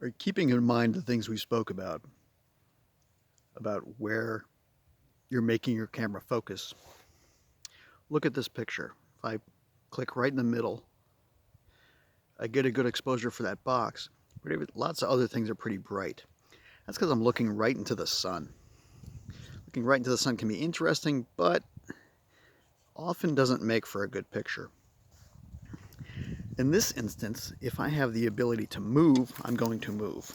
Are you keeping in mind the things we spoke about where you're making your camera focus? Look at this picture. If I click right in the middle, I get a good exposure for that box, but lots of other things are pretty bright. That's because I'm looking right into the sun. Looking right into the sun can be interesting, but often doesn't make for a good picture. In this instance, if I have the ability to move, I'm going to move.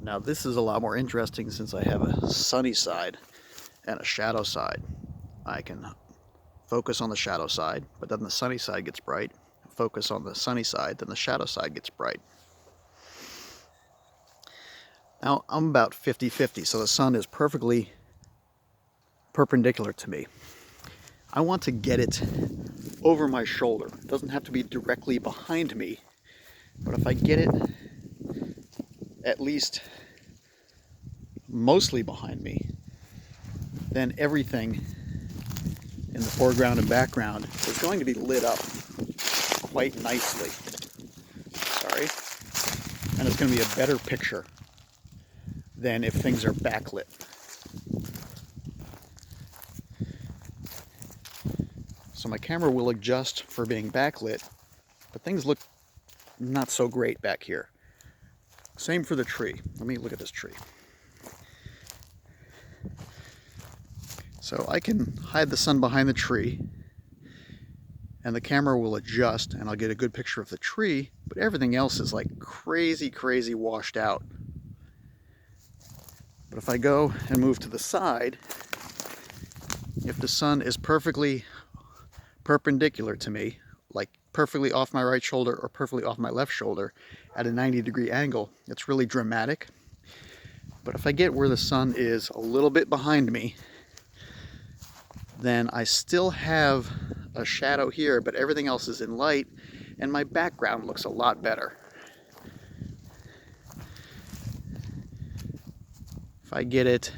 Now this is a lot more interesting since I have a sunny side and a shadow side. I can focus on the shadow side, but then the sunny side gets bright. Focus on the sunny side, then the shadow side gets bright. Now I'm about 50-50, so the sun is perfectly perpendicular to me. I want to get it over my shoulder. It doesn't have to be directly behind me, but if I get it at least mostly behind me, then everything in the foreground and background is going to be lit up quite nicely. Sorry. And it's going to be a better picture than if things are backlit. So my camera will adjust for being backlit, but things look not so great back here. Same for the tree. Let me look at this tree. So I can hide the sun behind the tree, and the camera will adjust, and I'll get a good picture of the tree, but everything else is like crazy washed out. But if I go and move to the side, if the sun is perfectly perpendicular to me, like perfectly off my right shoulder or perfectly off my left shoulder at a 90-degree angle, it's really dramatic. But if I get where the sun is a little bit behind me, then I still have a shadow here, but everything else is in light, and my background looks a lot better. If I get it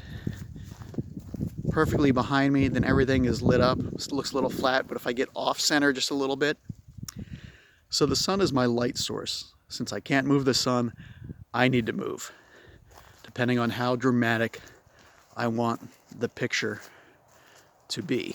perfectly behind me, then everything is lit up. It looks a little flat, but if I get off center just a little bit. So the sun is my light source. Since I can't move the sun, I need to move, depending on how dramatic I want the picture to be.